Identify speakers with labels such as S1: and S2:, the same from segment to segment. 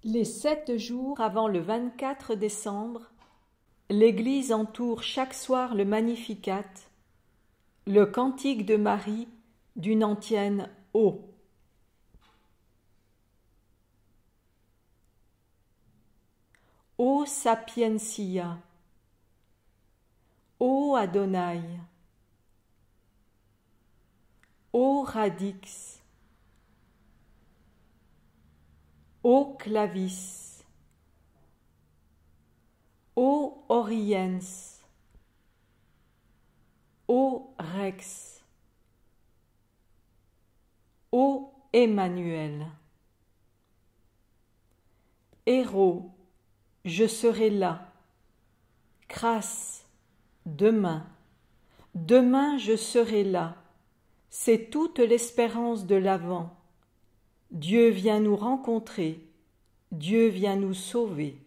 S1: Les 7 jours avant le 24 décembre, l'Église entoure chaque soir le Magnificat, le cantique de Marie d'une antienne haut. Ô sapientia, ô Adonai, ô radix, ô clavis, ô oriens, ô rex, ô Emmanuel. Héros, je serai là. Crasse, demain je serai là. C'est toute l'espérance de l'Avent. Dieu vient nous rencontrer, Dieu vient nous sauver.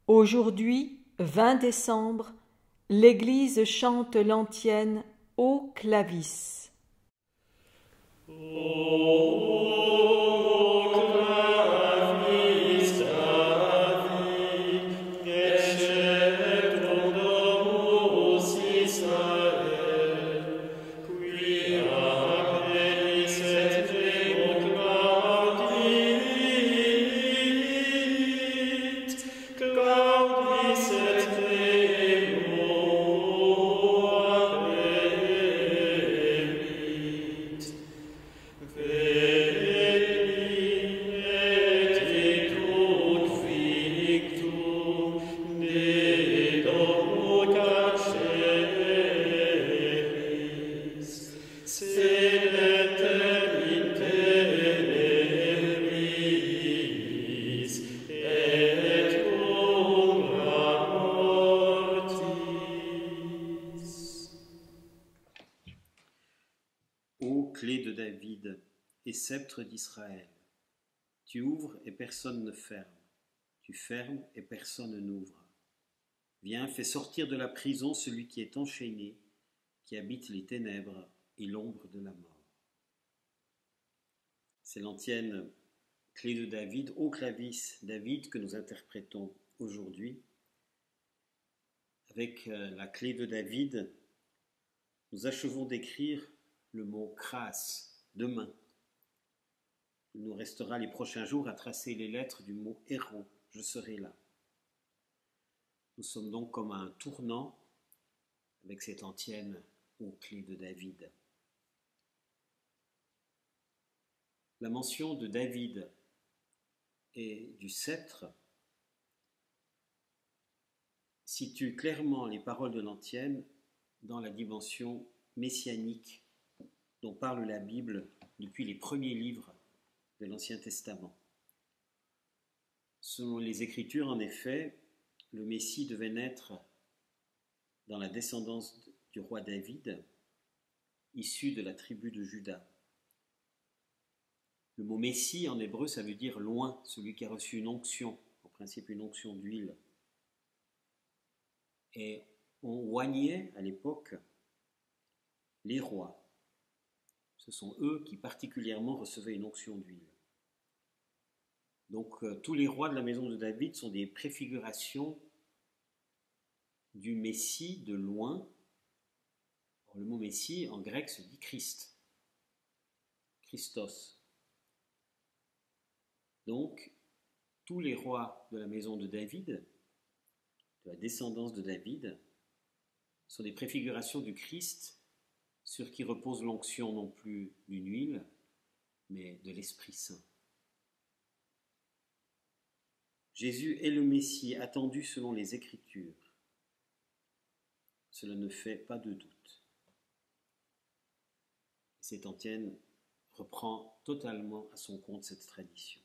S1: Aujourd'hui, 20 décembre, l'Église chante l'antienne au clavis.
S2: Ô clé de David et sceptre d'Israël, tu ouvres et personne ne ferme, tu fermes et personne n'ouvre. Viens, fais sortir de la prison celui qui est enchaîné, qui habite les ténèbres et l'ombre de la mort. C'est l'antienne clé de David, au clavis David, que nous interprétons aujourd'hui. Avec la clé de David, nous achevons d'écrire le mot crasse, demain. Il nous restera les prochains jours à tracer les lettres du mot héros, je serai là. Nous sommes donc comme à un tournant avec cette antienne aux clés de David. La mention de David et du sceptre situe clairement les paroles de l'antienne dans la dimension messianique dont parle la Bible depuis les premiers livres de l'Ancien Testament. Selon les Écritures, en effet, le Messie devait naître dans la descendance du roi David, issu de la tribu de Juda. Le mot Messie en hébreu, ça veut dire loin, celui qui a reçu une onction, en principe une onction d'huile. Et on oignait à l'époque les rois. Ce sont eux qui particulièrement recevaient une onction d'huile. Donc tous les rois de la maison de David sont des préfigurations du Messie de loin. Alors, le mot Messie en grec se dit Christ, Christos. Donc tous les rois de la maison de David, de la descendance de David, sont des préfigurations du Christ sur qui repose l'onction non plus d'une huile, mais de l'Esprit Saint. Jésus est le Messie attendu selon les Écritures. Cela ne fait pas de doute. Cette antienne reprend totalement à son compte cette tradition.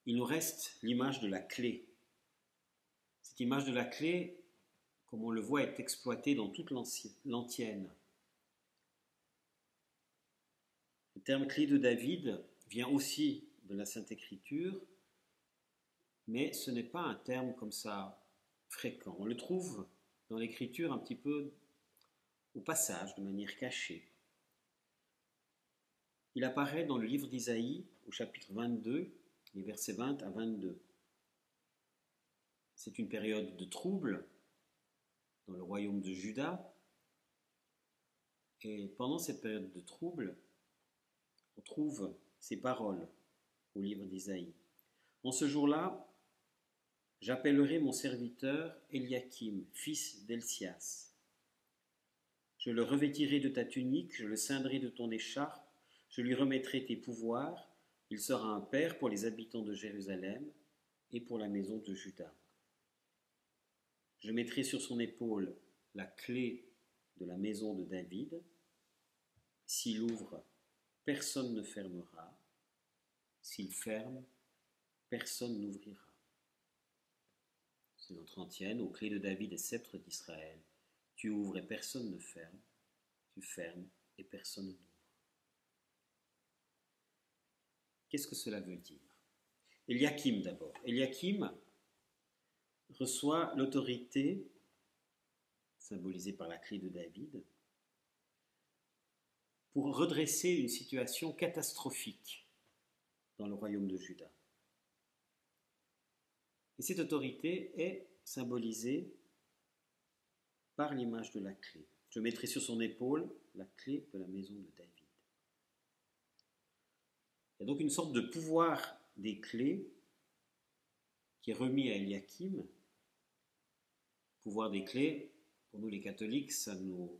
S2: Il nous reste l'image de la clé. Cette image de la clé, comme on le voit, est exploitée dans toute l'antienne. Le terme clé de David vient aussi de la Sainte Écriture, mais ce n'est pas un terme comme ça fréquent. On le trouve dans l'Écriture un petit peu au passage, de manière cachée. Il apparaît dans le livre d'Isaïe, au chapitre 22, les versets 20 à 22. C'est une période de trouble dans le royaume de Juda. Et pendant cette période de trouble, on trouve ces paroles au livre d'Isaïe. En ce jour-là, j'appellerai mon serviteur Éliakim, fils d'Helcias. Je le revêtirai de ta tunique, je le ceindrai de ton écharpe, je lui remettrai tes pouvoirs, il sera un père pour les habitants de Jérusalem et pour la maison de Juda. Je mettrai sur son épaule la clé de la maison de David. S'il ouvre, personne ne fermera. S'il ferme, personne n'ouvrira. C'est notre antienne, aux clés de David et sceptre d'Israël. Tu ouvres et personne ne ferme. Tu fermes et personne n'ouvre. Qu'est-ce que cela veut dire? Éliakim d'abord. Éliakim reçoit l'autorité, symbolisée par la clé de David, pour redresser une situation catastrophique dans le royaume de Juda. Et cette autorité est symbolisée par l'image de la clé. Je mettrai sur son épaule la clé de la maison de David. Il y a donc une sorte de pouvoir des clés qui est remis à Éliakim. Pouvoir des clés, pour nous les catholiques, ça nous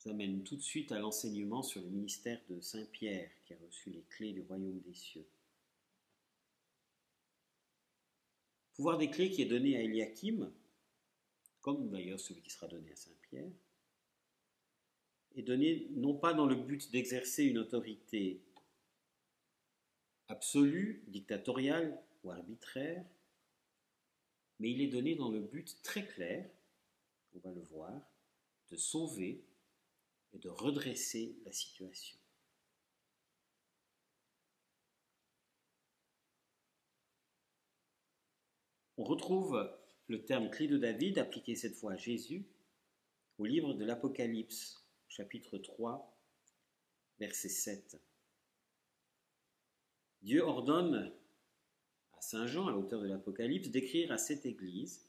S2: amène tout de suite à l'enseignement sur le ministère de Saint Pierre qui a reçu les clés du royaume des cieux. Pouvoir des clés qui est donné à Éliakim, comme d'ailleurs celui qui sera donné à Saint Pierre, est donné non pas dans le but d'exercer une autorité absolue, dictatoriale ou arbitraire, mais il est donné dans le but très clair, on va le voir, de sauver et de redresser la situation. On retrouve le terme clé de David appliqué cette fois à Jésus au livre de l'Apocalypse, chapitre 3, verset 7. Dieu ordonne à Saint Jean, à l'auteur de l'Apocalypse, d'écrire à cette église,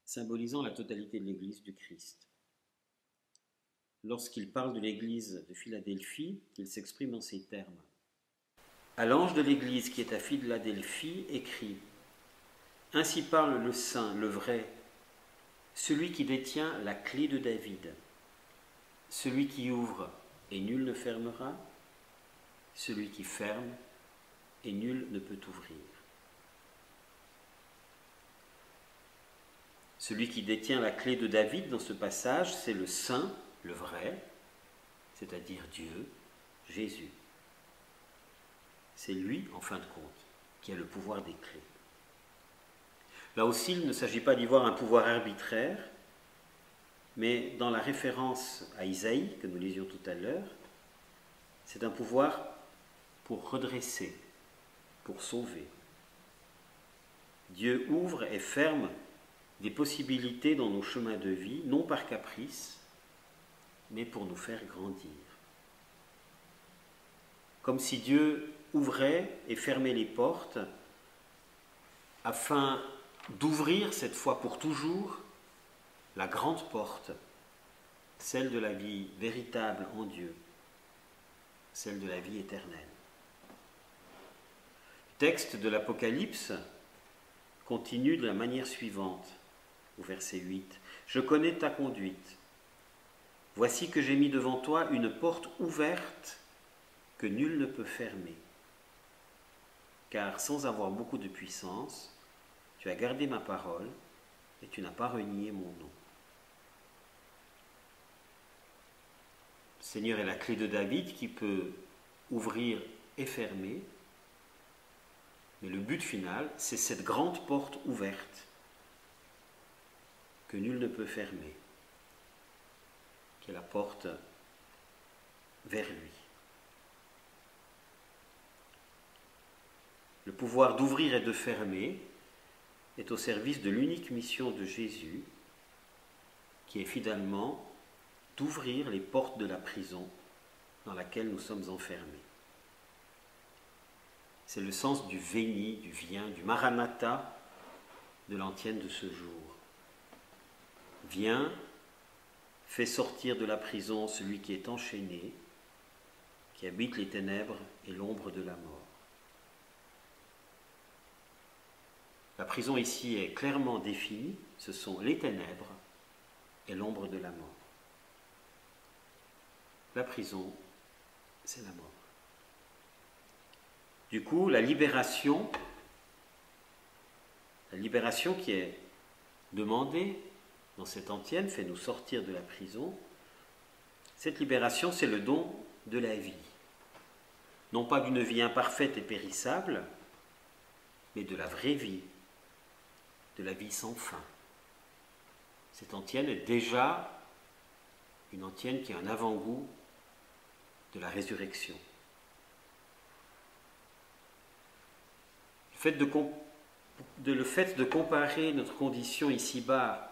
S2: symbolisant la totalité de l'église du Christ. Lorsqu'il parle de l'église de Philadelphie, il s'exprime en ces termes. À l'ange de l'église qui est à Philadelphie, écrit « Ainsi parle le saint, le vrai, celui qui détient la clé de David, celui qui ouvre et nul ne fermera, celui qui ferme et nul ne peut ouvrir. » Celui qui détient la clé de David dans ce passage, c'est le saint, le vrai, c'est-à-dire Dieu, Jésus. C'est lui, en fin de compte, qui a le pouvoir des clés. Là aussi, il ne s'agit pas d'y voir un pouvoir arbitraire, mais dans la référence à Isaïe, que nous lisions tout à l'heure, c'est un pouvoir pour redresser, pour sauver. Dieu ouvre et ferme des possibilités dans nos chemins de vie, non par caprice, mais pour nous faire grandir. Comme si Dieu ouvrait et fermait les portes afin d'ouvrir cette fois pour toujours la grande porte, celle de la vie véritable en Dieu, celle de la vie éternelle. Le texte de l'Apocalypse continue de la manière suivante, au verset 8. « Je connais ta conduite. Voici que j'ai mis devant toi une porte ouverte que nul ne peut fermer. Car sans avoir beaucoup de puissance, tu as gardé ma parole et tu n'as pas renié mon nom. » Le Seigneur est la clé de David qui peut ouvrir et fermer, mais le but final, c'est cette grande porte ouverte que nul ne peut fermer, qui est la porte vers lui. Le pouvoir d'ouvrir et de fermer est au service de l'unique mission de Jésus, qui est finalement d'ouvrir les portes de la prison dans laquelle nous sommes enfermés. C'est le sens du Veni, du Viens, du Maranatha de l'antienne de ce jour. Viens, fais sortir de la prison celui qui est enchaîné, qui habite les ténèbres et l'ombre de la mort. La prison ici est clairement définie, ce sont les ténèbres et l'ombre de la mort. La prison, c'est la mort. Du coup, la libération qui est demandée dans cette antienne, fait nous sortir de la prison, cette libération, c'est le don de la vie. Non pas d'une vie imparfaite et périssable, mais de la vraie vie, de la vie sans fin. Cette antienne est déjà une antienne qui a un avant-goût de la résurrection. Le fait de comparer notre condition ici-bas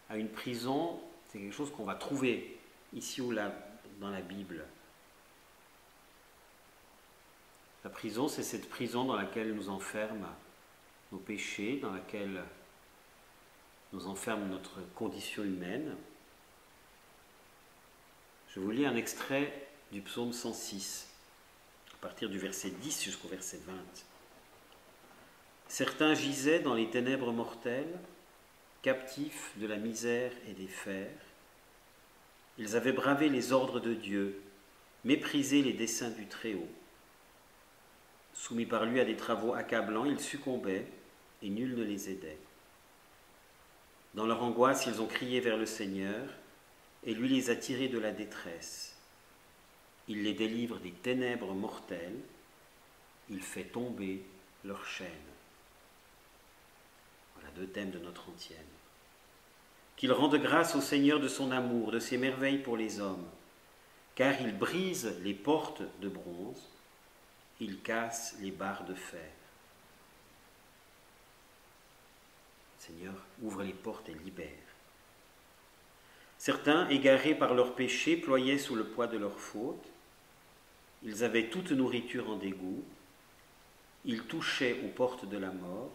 S2: à une prison, c'est quelque chose qu'on va trouver ici ou là dans la Bible. La prison, c'est cette prison dans laquelle nous enferment nos péchés, dans laquelle nous enferme notre condition humaine. Je vous lis un extrait du psaume 106, à partir du verset 10 jusqu'au verset 20. Certains gisaient dans les ténèbres mortelles, captifs de la misère et des fers. Ils avaient bravé les ordres de Dieu, méprisé les desseins du Très-Haut. Soumis par lui à des travaux accablants, ils succombaient et nul ne les aidait. Dans leur angoisse, ils ont crié vers le Seigneur et lui les a tirés de la détresse. Il les délivre des ténèbres mortelles, il fait tomber leurs chaînes. Voilà deux thèmes de notre antienne. Qu'il rende grâce au Seigneur de son amour, de ses merveilles pour les hommes, car il brise les portes de bronze, il casse les barres de fer. Seigneur, ouvre les portes et libère. Certains, égarés par leurs péchés, ployaient sous le poids de leurs fautes. Ils avaient toute nourriture en dégoût. Ils touchaient aux portes de la mort.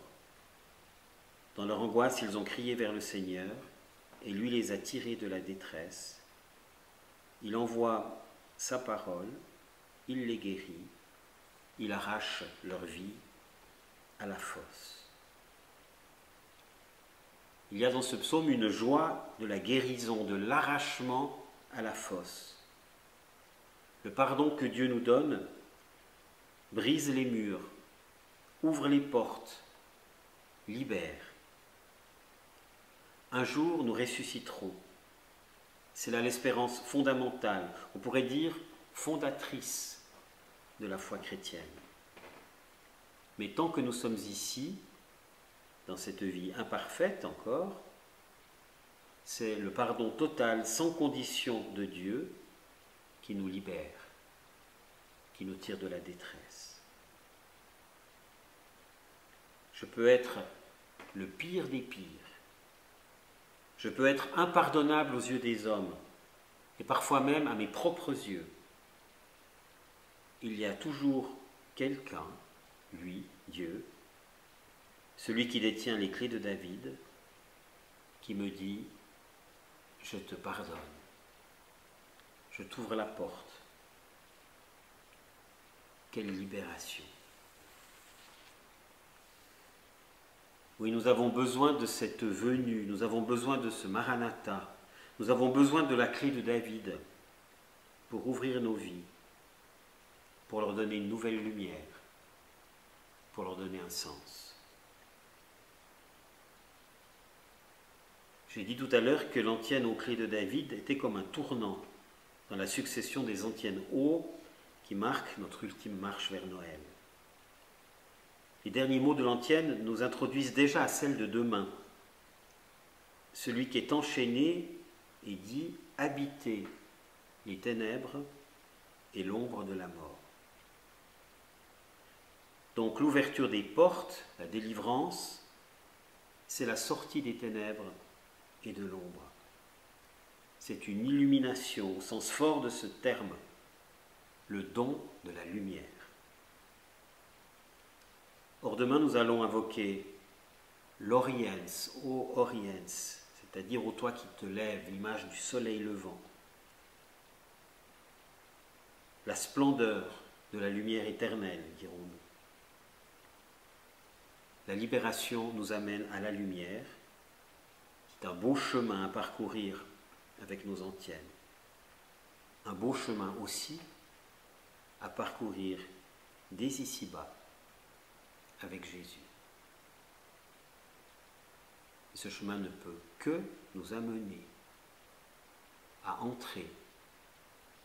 S2: Dans leur angoisse, ils ont crié vers le Seigneur, et lui les a tirés de la détresse. Il envoie sa parole, il les guérit, il arrache leur vie à la fosse. Il y a dans ce psaume une joie de la guérison, de l'arrachement à la fosse. Le pardon que Dieu nous donne brise les murs, ouvre les portes, libère. Un jour, nous ressusciterons. C'est là l'espérance fondamentale, on pourrait dire fondatrice de la foi chrétienne. Mais tant que nous sommes ici, dans cette vie imparfaite encore, c'est le pardon total, sans condition de Dieu, qui nous libère, qui nous tire de la détresse. Je peux être le pire des pires. Je peux être impardonnable aux yeux des hommes, et parfois même à mes propres yeux. Il y a toujours quelqu'un, lui, Dieu, celui qui détient les clés de David, qui me dit « Je te pardonne, je t'ouvre la porte. » Quelle libération! Oui, nous avons besoin de cette venue, nous avons besoin de ce Maranatha, nous avons besoin de la clé de David pour ouvrir nos vies, pour leur donner une nouvelle lumière, pour leur donner un sens. J'ai dit tout à l'heure que l'antienne aux clés de David était comme un tournant dans la succession des antiennes O qui marquent notre ultime marche vers Noël. Les derniers mots de l'antienne nous introduisent déjà à celle de demain. Celui qui est enchaîné et dit « habiter les ténèbres et l'ombre de la mort ». Donc l'ouverture des portes, la délivrance, c'est la sortie des ténèbres et de l'ombre. C'est une illumination au sens fort de ce terme le don de la lumière. Or demain nous allons invoquer l'Oriens, ô Oriens, c'est-à-dire ô toi qui te lèves, l'image du soleil levant. La splendeur de la lumière éternelle, dirons-nous. La libération nous amène à la lumière. C'est un beau chemin à parcourir avec nos antiennes. Un beau chemin aussi à parcourir dès ici-bas avec Jésus. Et ce chemin ne peut que nous amener à entrer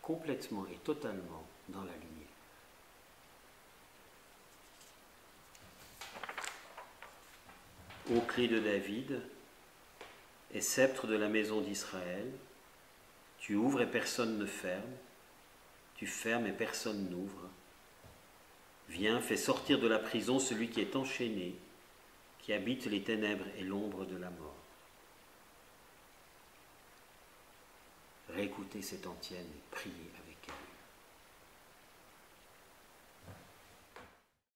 S2: complètement et totalement dans la lumière. Ô clé de David et sceptre de la maison d'Israël, tu ouvres et personne ne ferme, tu fermes et personne n'ouvre. Viens, fais sortir de la prison celui qui est enchaîné, qui habite les ténèbres et l'ombre de la mort. Réécoutez cette antienne et priez avec